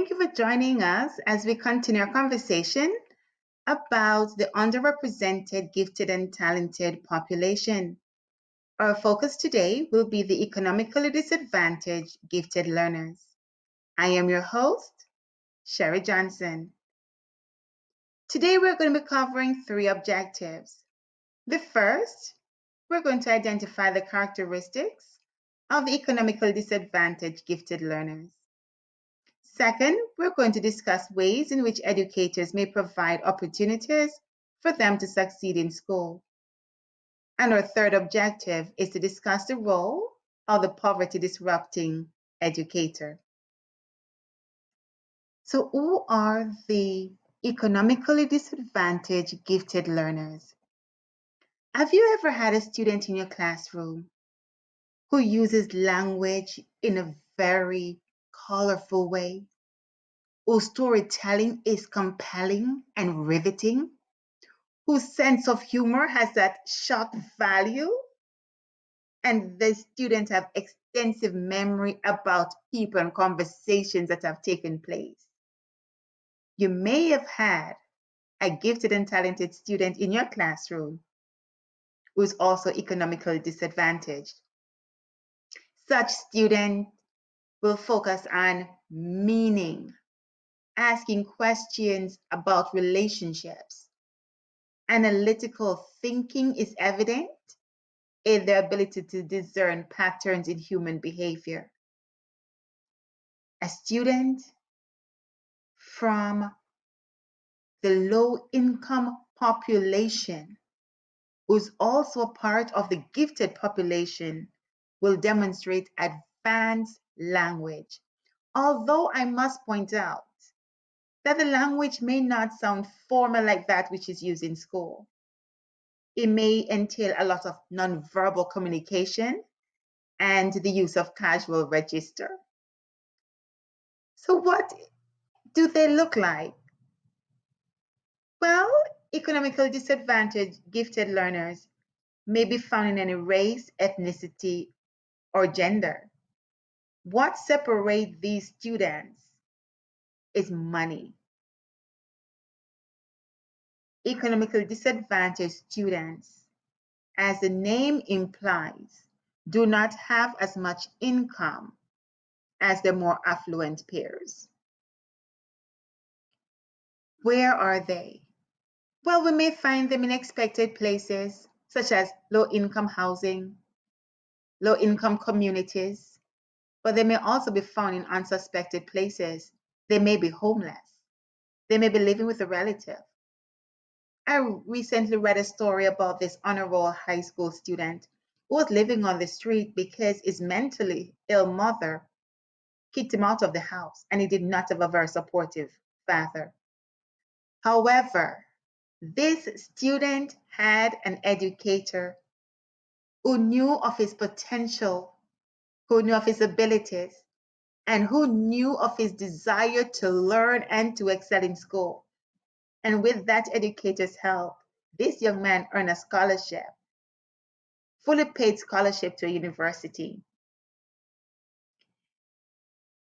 Thank you for joining us as we continue our conversation about the underrepresented, gifted, and talented population. Our focus today will be the economically disadvantaged, gifted learners. I am your host, Sherry Johnson. Today, we're going to be covering three objectives. The first, we're going to identify the characteristics of the economically disadvantaged, gifted learners. Second, we're going to discuss ways in which educators may provide opportunities for them to succeed in school. And our third objective is to discuss the role of the poverty disrupting educator. So, who are the economically disadvantaged gifted learners? Have you ever had a student in your classroom who uses language in a very colorful way, whose storytelling is compelling and riveting, whose sense of humor has that shock value, and the students have extensive memory about people and conversations that have taken place? You may have had a gifted and talented student in your classroom who is also economically disadvantaged. Such students will focus on meaning, asking questions about relationships. Analytical thinking is evident in their ability to discern patterns in human behavior. A student from the low income population, who's also a part of the gifted population, will demonstrate advanced language. Although I must point out that the language may not sound formal like that which is used in school. It may entail a lot of nonverbal communication and the use of casual register. So, what do they look like? Well, economically disadvantaged gifted learners may be found in any race, ethnicity, or gender. What separates these students is money. Economically disadvantaged students, as the name implies, do not have as much income as their more affluent peers. Where are they? Well, we may find them in expected places such as low income housing, low income communities, but they may also be found in unsuspected places. They may be homeless. They may be living with a relative. I recently read a story about this honor roll high school student who was living on the street because his mentally ill mother kicked him out of the house and he did not have a very supportive father. However, this student had an educator who knew of his potential, who knew of his abilities, and who knew of his desire to learn and to excel in school. And with that educator's help, this young man earned a scholarship, fully paid scholarship to a university.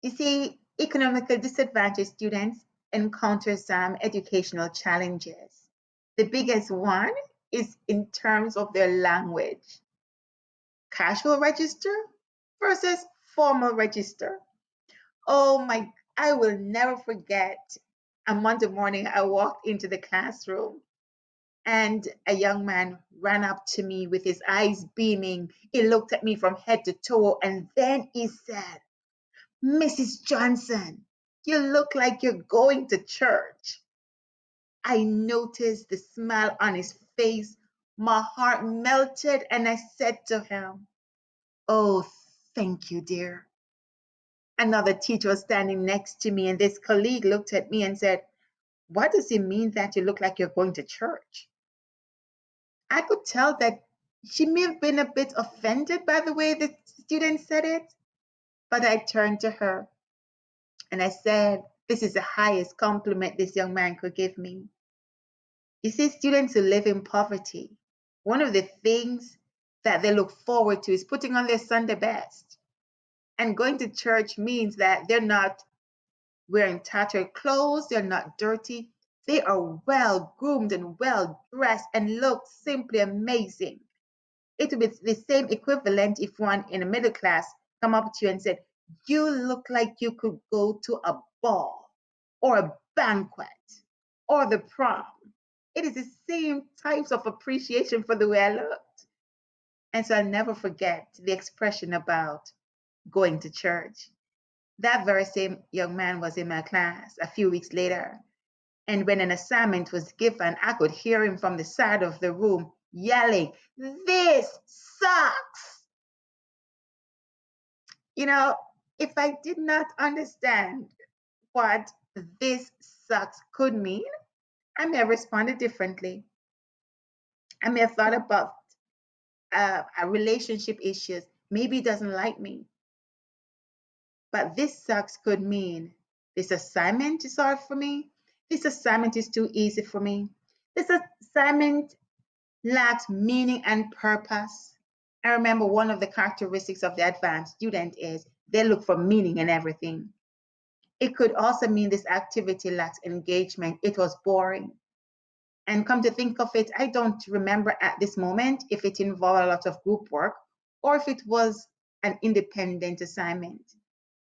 You see, economically disadvantaged students encounter some educational challenges. The biggest one is in terms of their language. Casual register versus formal register. Oh my, I will never forget a Monday morning I walked into the classroom and a young man ran up to me with his eyes beaming. He looked at me from head to toe and then he said, "Mrs. Johnson, you look like you're going to church." I noticed the smile on his face. My heart melted and I said to him, "Oh, thank you, dear." Another teacher was standing next to me, and this colleague looked at me and said, "What does it mean that you look like you're going to church?" I could tell that she may have been a bit offended by the way the student said it, but I turned to her and I said, "This is the highest compliment this young man could give me." You see, students who live in poverty, one of the things that they look forward to is putting on their Sunday best. And going to church means that they're not wearing tattered clothes. They're not dirty. They are well groomed and well dressed and look simply amazing. It would be the same equivalent if one in a middle class come up to you and said, "You look like you could go to a ball or a banquet or the prom." It is the same types of appreciation for the way I looked. And so I'll never forget the expression about going to church. That very same young man was in my class a few weeks later. And when an assignment was given, I could hear him from the side of the room yelling, "This sucks!" You know, if I did not understand what "this sucks" could mean, I may have responded differently. I may have thought about relationship issues. Maybe he doesn't like me. But "this sucks" could mean this assignment is hard for me. This assignment is too easy for me. This assignment lacks meaning and purpose. I remember one of the characteristics of the advanced student is they look for meaning in everything. It could also mean this activity lacks engagement. It was boring. And come to think of it, I don't remember at this moment if it involved a lot of group work or if it was an independent assignment.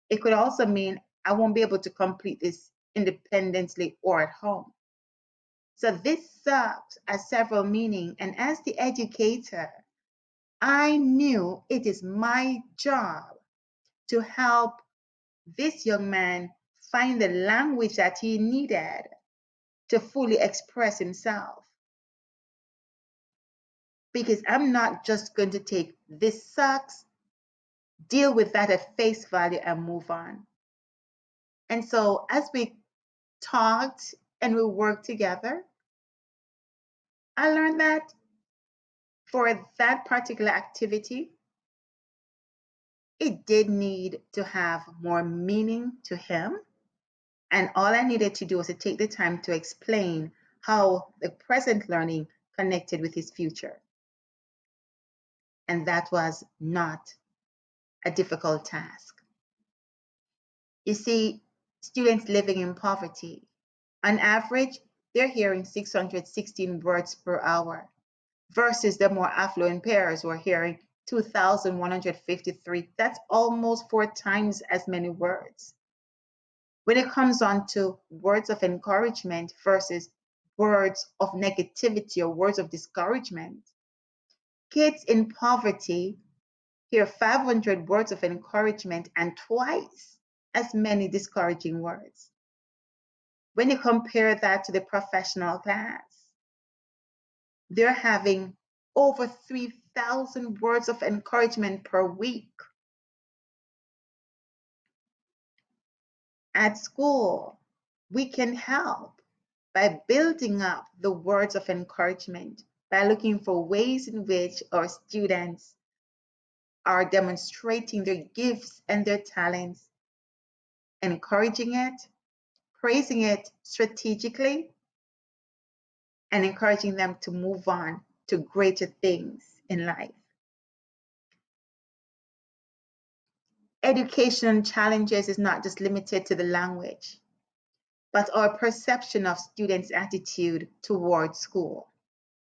It could also mean I won't be able to complete this independently or at home. So "this sucks" has several meanings, and as the educator, I knew it is my job to help this young man find the language that he needed to fully express himself. Because I'm not just going to take "this sucks," deal with that at face value, and move on. And so as we talked and we worked together, I learned that for that particular activity, it did need to have more meaning to him. And all I needed to do was to take the time to explain how the present learning connected with his future. And that was not a difficult task. You see, students living in poverty, on average, they're hearing 616 words per hour versus the more affluent peers who are hearing 2,153. That's almost 4 times as many words. When it comes on to words of encouragement versus words of negativity or words of discouragement, kids in poverty hear 500 words of encouragement and twice as many discouraging words. When you compare that to the professional class, they're having over 3,000 words of encouragement per week. At school, we can help by building up the words of encouragement, by looking for ways in which our students are demonstrating their gifts and their talents, encouraging it, praising it strategically, and encouraging them to move on to greater things in life. Education challenges is not just limited to the language, but our perception of students' attitude towards school,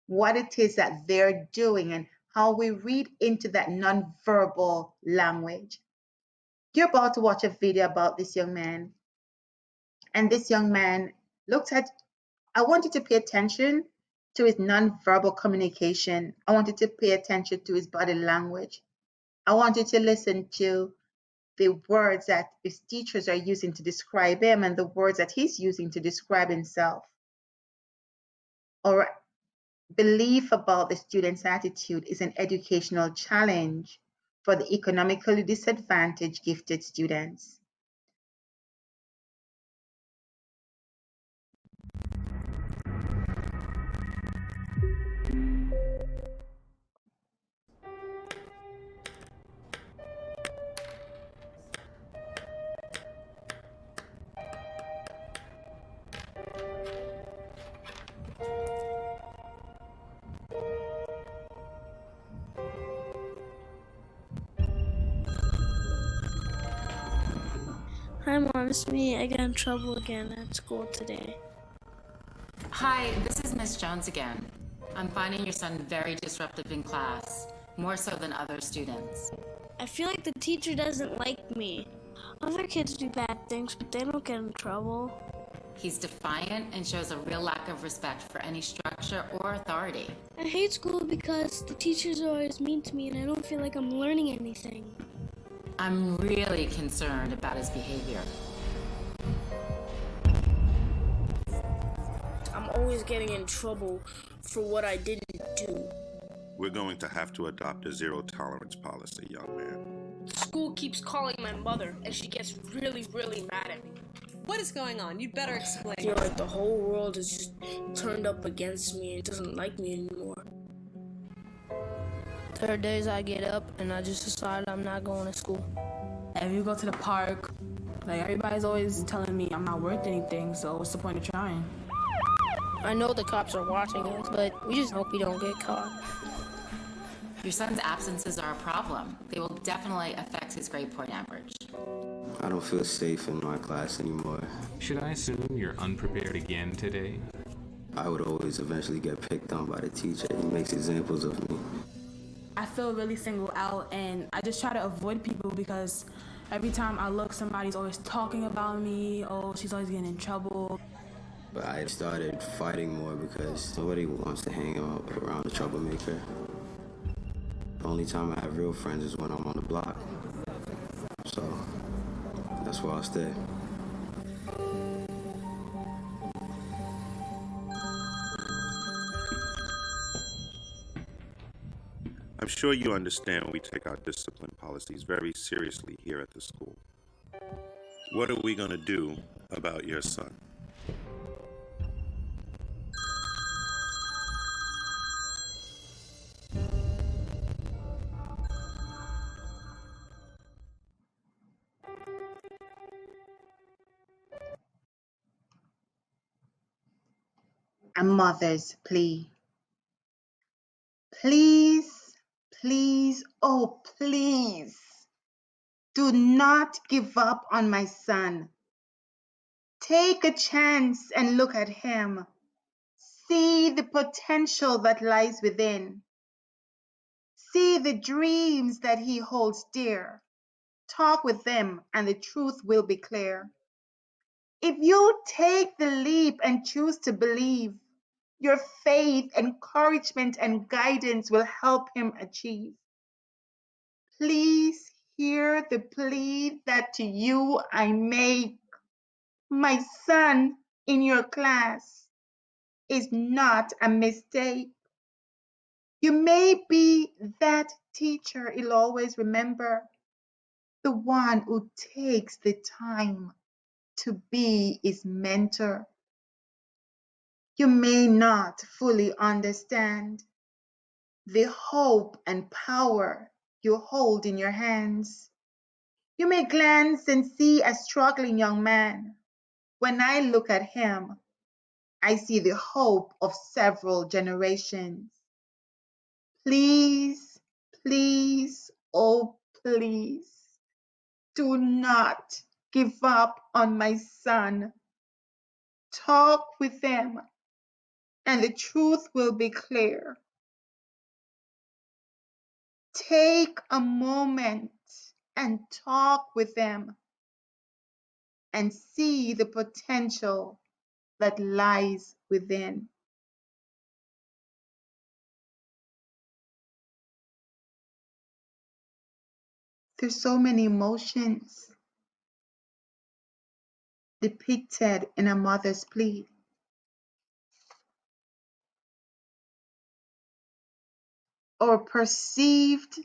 what it is that they're doing, and how we read into that nonverbal language. You're about to watch a video about this young man, and this young man looks at, I want you to pay attention to his nonverbal communication. I want you to pay attention to his body language. I want you to listen to the words that his teachers are using to describe him and the words that he's using to describe himself. Our belief about the student's attitude is an educational challenge for the economically disadvantaged gifted students. Hi, Mom. It's me. I got in trouble again at school today. Hi, this is Miss Jones again. I'm finding your son very disruptive in class, more so than other students. I feel like the teacher doesn't like me. Other kids do bad things, but they don't get in trouble. He's defiant and shows a real lack of respect for any structure or authority. I hate school because the teachers are always mean to me and I don't feel like I'm learning anything. I'm really concerned about his behavior. I'm always getting in trouble for what I didn't do. We're going to have to adopt a zero-tolerance policy, young man. School keeps calling my mother and she gets really, really mad at me. What is going on? You'd better explain. I feel like the whole world is just turned up against me and doesn't like me anymore. There are days I get up and I just decide I'm not going to school. If you go to the park, like everybody's always telling me I'm not worth anything, so what's the point of trying? I know the cops are watching us, but we just hope we don't get caught. Your son's absences are a problem. They will definitely affect his grade point average. I don't feel safe in my class anymore. Should I assume you're unprepared again today? I would always eventually get picked on by the teacher. He makes examples of me. I feel really singled out, and I just try to avoid people because every time I look, somebody's always talking about me. Oh, she's always getting in trouble. But I started fighting more because nobody wants to hang out around a troublemaker. The only time I have real friends is when I'm on the block. So that's where I'll stay. I'm sure you understand we take our discipline policies very seriously here at the school. What are we going to do about your son? A mother's plea. Please, please, oh please, do not give up on my son. Take a chance and look at him. See the potential that lies within. See the dreams that he holds dear. Talk with them and the truth will be clear. If you take the leap and choose to believe, your faith, encouragement, and guidance will help him achieve. Please hear the plea that to you I make. My son in your class is not a mistake. You may be that teacher he'll always remember, the one who takes the time to be his mentor. You may not fully understand the hope and power you hold in your hands. You may glance and see a struggling young man. When I look at him, I see the hope of several generations. Please, please, oh please, do not give up on my son. Talk with him and the truth will be clear. Take a moment and talk with them and see the potential that lies within. There's so many emotions depicted in a mother's plea. Or perceived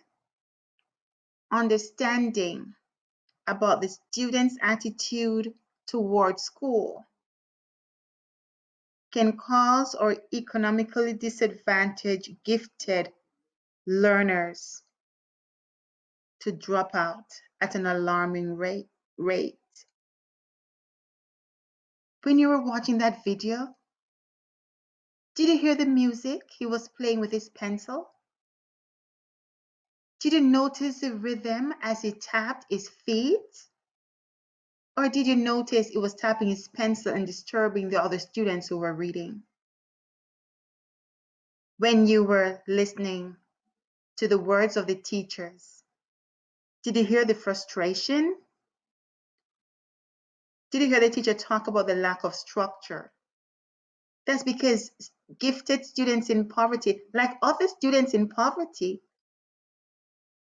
understanding about the student's attitude towards school can cause or economically disadvantage gifted learners to drop out at an alarming rate. When you were watching that video, did you hear the music he was playing with his pencil? Did you notice the rhythm as he tapped his feet? Or did you notice it was tapping his pencil and disturbing the other students who were reading? When you were listening to the words of the teachers, did you hear the frustration? Did you hear the teacher talk about the lack of structure? That's because gifted students in poverty, like other students in poverty,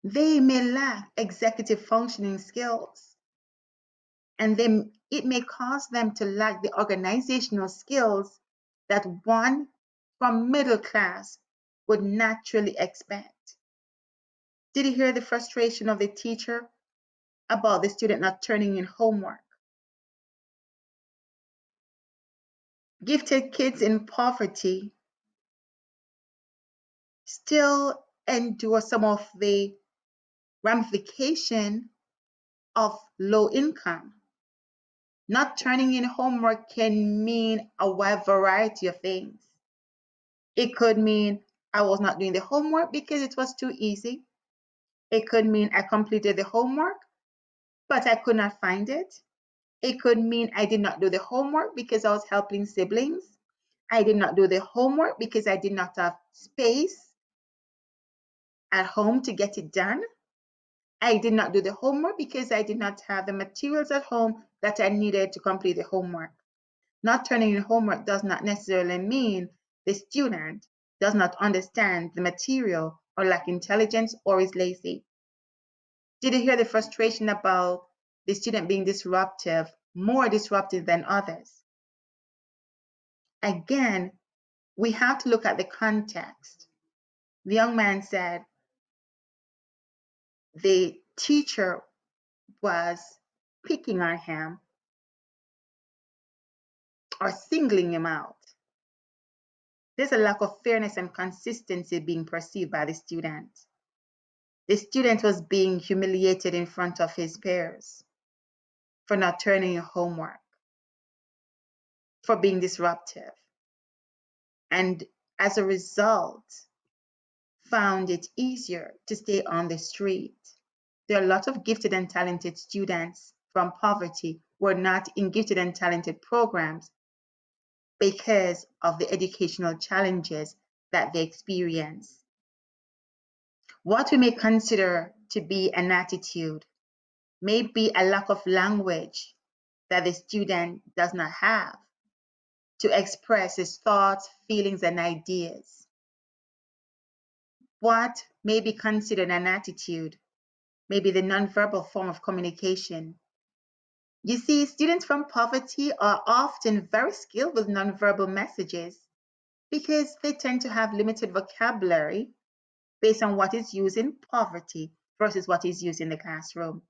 they may lack executive functioning skills, and it may cause them to lack the organizational skills that one from middle class would naturally expect. Did you hear the frustration of the teacher about the student not turning in homework? Gifted kids in poverty still endure some of the ramification of low income. Not turning in homework can mean a wide variety of things. It could mean I was not doing the homework because it was too easy. It could mean I completed the homework, but I could not find it. It could mean I did not do the homework because I was helping siblings. I did not do the homework because I did not have space at home to get it done. I did not do the homework because I did not have the materials at home that I needed to complete the homework. Not turning in homework does not necessarily mean the student does not understand the material or lack intelligence or is lazy. Did you hear the frustration about the student being disruptive, more disruptive than others? Again, we have to look at the context. The young man said the teacher was picking on him or singling him out. There's a lack of fairness and consistency being perceived by the student. The student was being humiliated in front of his peers for not turning in homework, for being disruptive, and as a result, found it easier to stay on the street. There are a lot of gifted and talented students from poverty who are not in gifted and talented programs because of the educational challenges that they experience. What we may consider to be an attitude may be a lack of language that the student does not have to express his thoughts, feelings, and ideas. What may be considered an attitude may be the nonverbal form of communication. You see, students from poverty are often very skilled with nonverbal messages because they tend to have limited vocabulary based on what is used in poverty versus what is used in the classroom.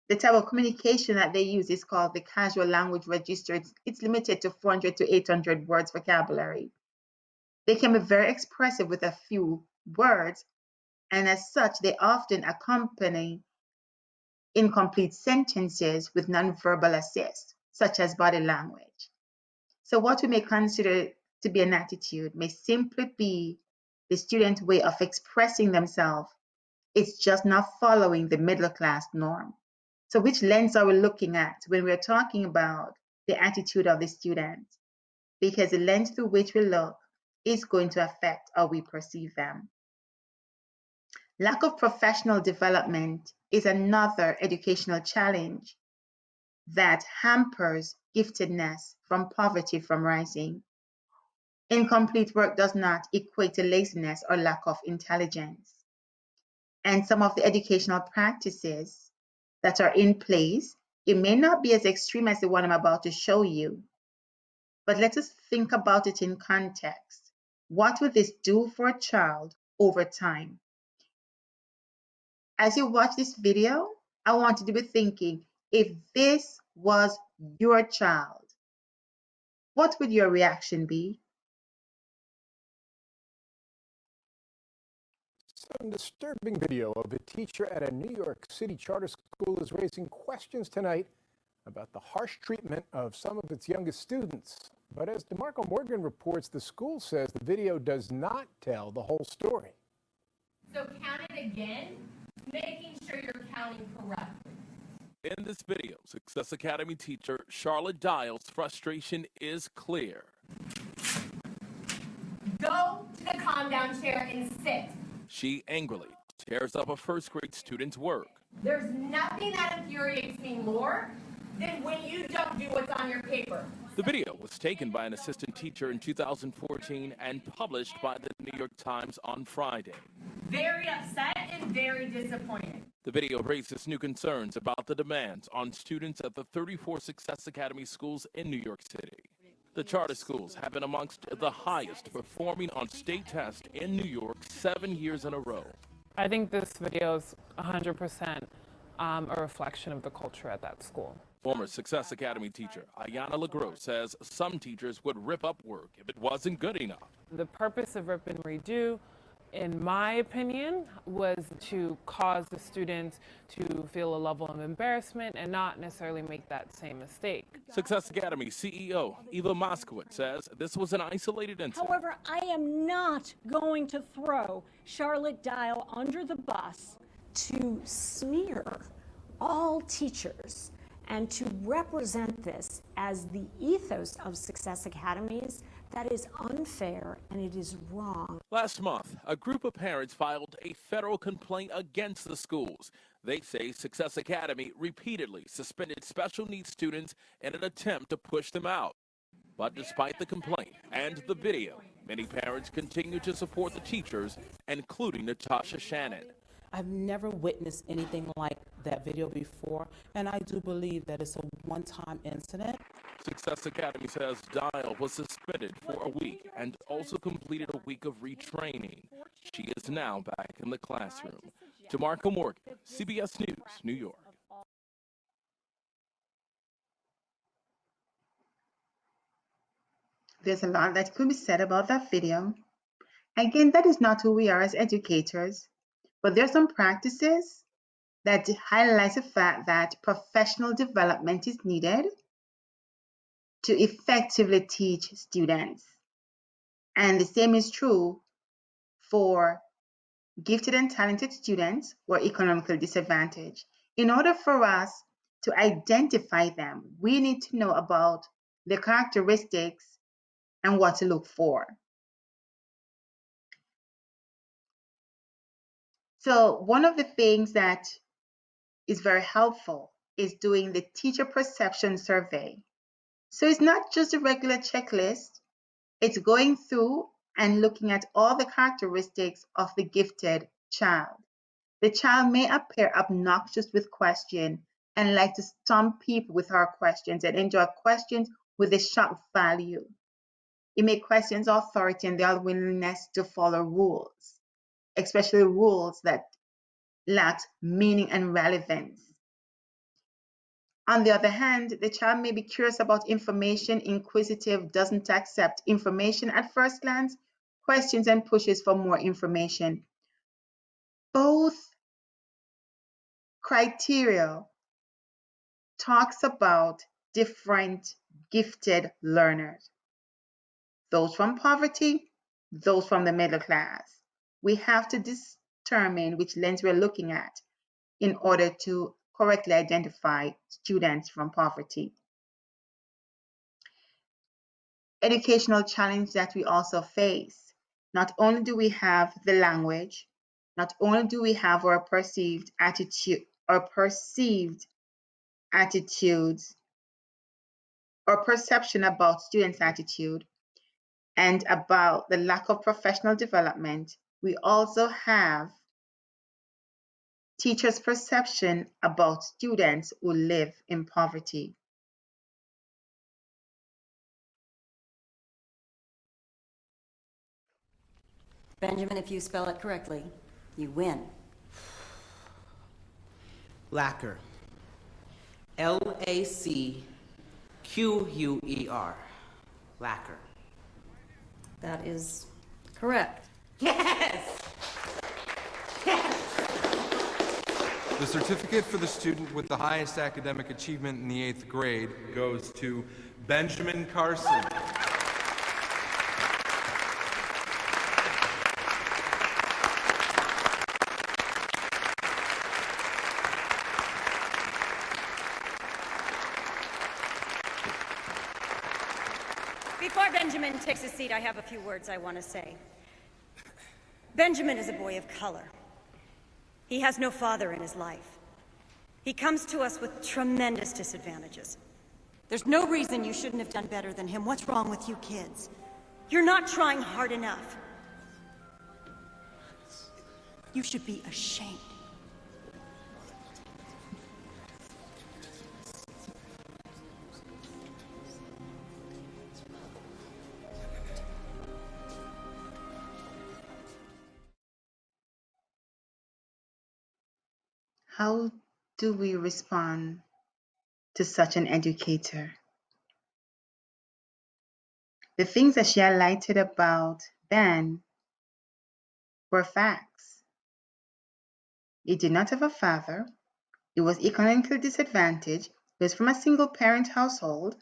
The type of communication that they use is called the casual language register. It's limited to 400 to 800 words vocabulary. They can be very expressive with a few words, and as such, they often accompany incomplete sentences with nonverbal assist, such as body language. So what we may consider to be an attitude may simply be the student's way of expressing themselves. It's just not following the middle class norm. So which lens are we looking at when we're talking about the attitude of the student? Because the lens through which we look is going to affect how we perceive them. Lack of professional development is another educational challenge that hampers giftedness from poverty from rising. Incomplete work does not equate to laziness or lack of intelligence. And some of the educational practices that are in place, it may not be as extreme as the one I'm about to show you, but let us think about it in context. What would this do for a child over time? As you watch this video, I want you to be thinking, if this was your child, what would your reaction be? Some disturbing video of a teacher at a New York City charter school is raising questions tonight about the harsh treatment of some of its youngest students. But as DeMarco Morgan reports, the school says the video does not tell the whole story. So count it again, making sure you're counting correctly. In this video, Success Academy teacher Charlotte Dial's frustration is clear. Go to the calm down chair and sit. She angrily tears up a first grade student's work. There's nothing that infuriates me more than when you don't do what's on your paper. The video was taken by an assistant teacher in 2014 and published by the New York Times on Friday. Very upset and very disappointed. The video raises new concerns about the demands on students at the 34 Success Academy schools in New York City. The charter schools have been amongst the highest performing on state tests in New York 7 years in a row. I think this video is 100% a reflection of the culture at that school. Former Success Academy teacher Ayana LaGros says some teachers would rip up work if it wasn't good enough. The purpose of Rip and Redo, in my opinion, was to cause the students to feel a level of embarrassment and not necessarily make that same mistake. Success Academy CEO Eva Moskowitz says this was an isolated incident. However, I am not going to throw Charlotte Dial under the bus to smear all teachers and to represent this as the ethos of Success Academies. That is unfair and it is wrong. Last month, a group of parents filed a federal complaint against the schools. They say Success Academy repeatedly suspended special needs students in an attempt to push them out. But despite the complaint and the video, many parents continue to support the teachers, including Natasha Shannon. I've never witnessed anything like that video before, and I do believe that it's a one-time incident. Success Academy says Dial was suspended for a week and also completed a week of retraining. She is now back in the classroom. DeMarco Morgan, CBS News, New York. There's a lot that could be said about that video. Again, that is not who we are as educators, but there are some practices that highlight the fact that professional development is needed to effectively teach students. And the same is true for gifted and talented students who are economically disadvantaged. In order for us to identify them, we need to know about their characteristics and what to look for. So one of the things that is very helpful is doing the teacher perception survey. So it's not just a regular checklist, it's going through and looking at all the characteristics of the gifted child. The child may appear obnoxious with questions and like to stump people with our questions and enjoy questions with a shock value. It may question authority and their willingness to follow rules, especially rules that lack meaning and relevance. On the other hand, the child may be curious about information, inquisitive, doesn't accept information at first glance, questions and pushes for more information. Both criteria talks about different gifted learners. Those from poverty, those from the middle class. We have to determine which lens we're looking at in order to correctly identify students from poverty. Educational challenge that we also face. Not only do we have the language, not only do we have our perceived attitudes or perception about students' attitude and about the lack of professional development, we also have teachers' perception about students who live in poverty. Benjamin, if you spell it correctly, you win. Lacquer. L-A-C-Q-U-E-R. Lacquer. That is correct. Yes! The certificate for the student with the highest academic achievement in the 8th grade goes to Benjamin Carson. Before Benjamin takes a seat, I have a few words I want to say. Benjamin is a boy of color. He has no father in his life. He comes to us with tremendous disadvantages. There's no reason you shouldn't have done better than him. What's wrong with you kids? You're not trying hard enough. You should be ashamed. How do we respond to such an educator? The things that she highlighted about Ben were facts. He did not have a father. He was economically disadvantaged. He was from a single parent household.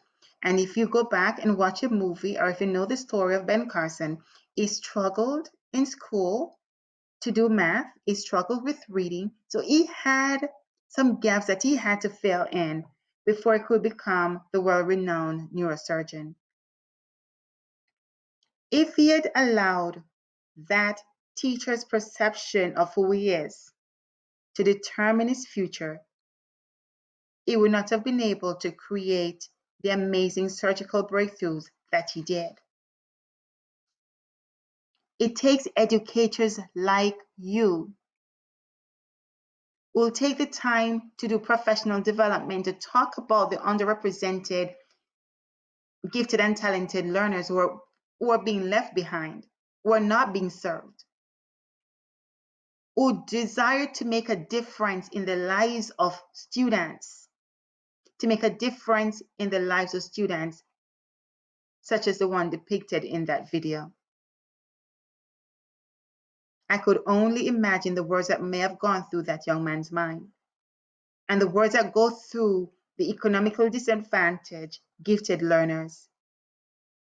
And if you go back and watch a movie, or if you know the story of Ben Carson, he struggled in school to do math. He struggled with reading. So he had some gaps that he had to fill in before he could become the world-renowned neurosurgeon. If he had allowed that teacher's perception of who he is to determine his future, he would not have been able to create the amazing surgical breakthroughs that he did. It takes educators like you who will take the time to do professional development, to talk about the underrepresented, gifted and talented learners who are being left behind, who are not being served, who desire to make a difference in the lives of students, to make a difference in the lives of students, such as the one depicted in that video. I could only imagine the words that may have gone through that young man's mind, and the words that go through the economically disadvantaged, gifted learners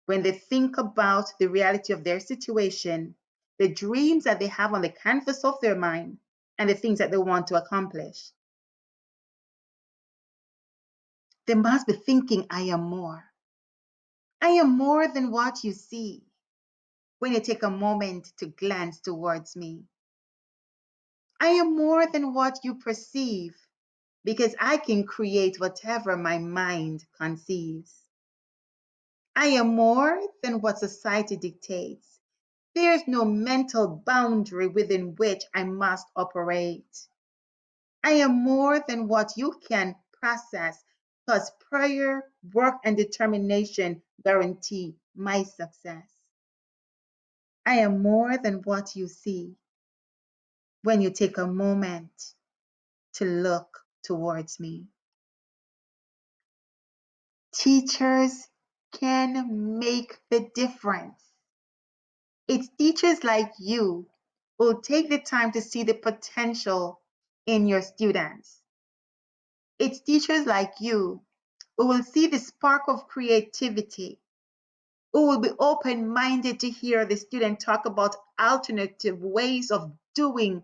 when they think about the reality of their situation, the dreams that they have on the canvas of their mind, and the things that they want to accomplish. They must be thinking, I am more. I am more than what you see when you take a moment to glance towards me. I am more than what you perceive because I can create whatever my mind conceives. I am more than what society dictates. There is no mental boundary within which I must operate. I am more than what you can process because prayer, work, and determination guarantee my success. I am more than what you see when you take a moment to look towards me. Teachers can make the difference. It's teachers like you who will take the time to see the potential in your students. It's teachers like you who will see the spark of creativity, who will be open-minded to hear the student talk about alternative ways of doing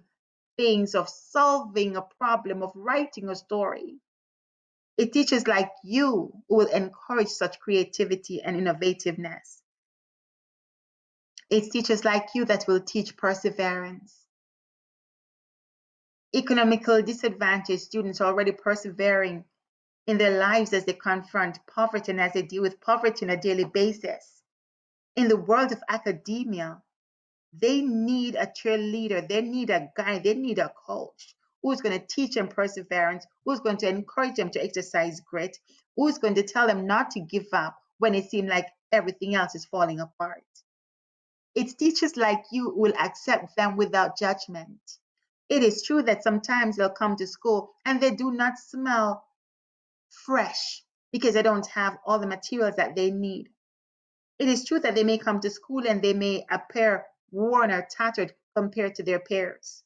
things, of solving a problem, of writing a story. It's teachers like you who will encourage such creativity and innovativeness. It's teachers like you that will teach perseverance. Economically disadvantaged students are already persevering in their lives as they confront poverty and as they deal with poverty on a daily basis. In the world of academia, they need a cheerleader, they need a guide, they need a coach who's going to teach them perseverance, who's going to encourage them to exercise grit, who's going to tell them not to give up when it seems like everything else is falling apart. It's teachers like you who will accept them without judgment. It is true that sometimes they'll come to school and they do not smell fresh because they don't have all the materials that they need. It is true that they may come to school and they may appear worn or tattered compared to their peers.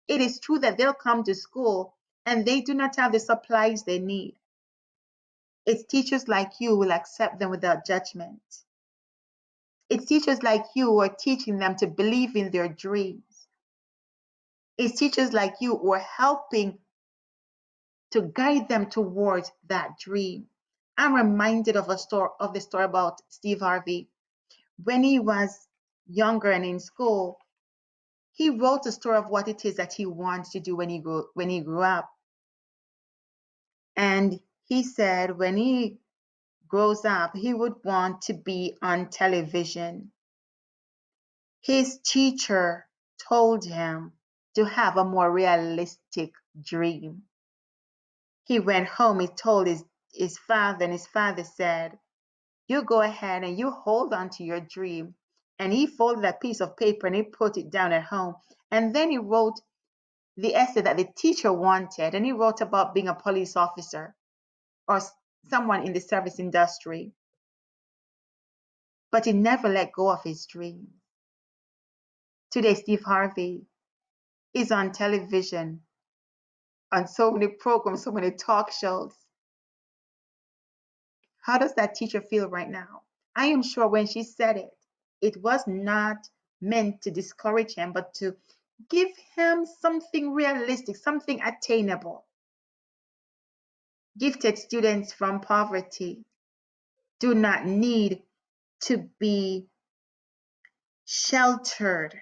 It is true that they'll come to school and they do not have the supplies they need. It's teachers like you who will accept them without judgment. It's teachers like you who are teaching them to believe in their dreams. It's teachers like you who are helping to guide them towards that dream. I'm reminded of the story about Steve Harvey, when he was younger and in school, he wrote a story of what it is that he wants to do when he grew up. And he said when he grows up, he would want to be on television. His teacher told him to have a more realistic dream. He went home, he told his father, and his father said, "You go ahead and you hold on to your dream." And he folded a piece of paper and he put it down at home. And then he wrote the essay that the teacher wanted. And he wrote about being a police officer or someone in the service industry. But he never let go of his dream. Today, Steve Harvey is on television, on so many programs, so many talk shows. How does that teacher feel right now? I am sure when she said it, it was not meant to discourage him, but to give him something realistic, something attainable. Gifted students from poverty do not need to be sheltered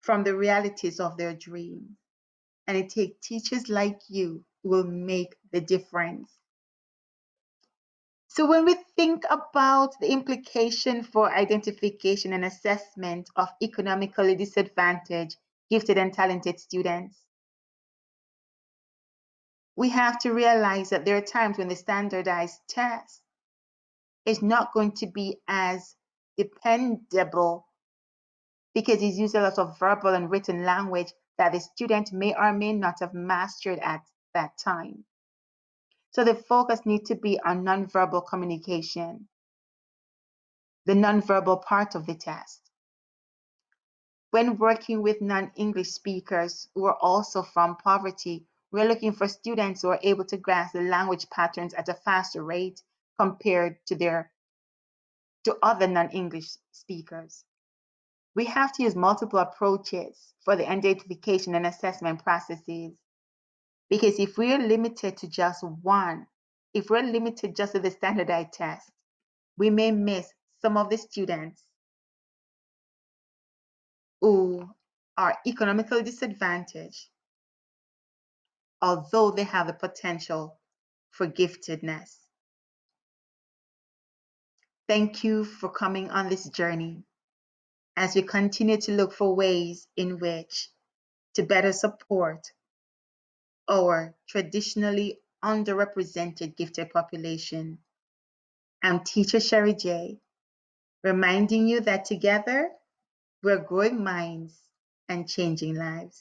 from the realities of their dreams. And it takes teachers like you who will make the difference. So when we think about the implication for identification and assessment of economically disadvantaged, gifted and talented students, we have to realize that there are times when the standardized test is not going to be as dependable because it uses a lot of verbal and written language that the student may or may not have mastered at that time. So the focus needs to be on nonverbal communication, the nonverbal part of the test. When working with non-English speakers who are also from poverty, we're looking for students who are able to grasp the language patterns at a faster rate compared to other non-English speakers. We have to use multiple approaches for the identification and assessment processes. Because if we are limited to just one, if we're limited just to the standardized test, we may miss some of the students who are economically disadvantaged, although they have the potential for giftedness. Thank you for coming on this journey as we continue to look for ways in which to better support our traditionally underrepresented gifted population. I'm teacher Sherry J, reminding you that together we're growing minds and changing lives.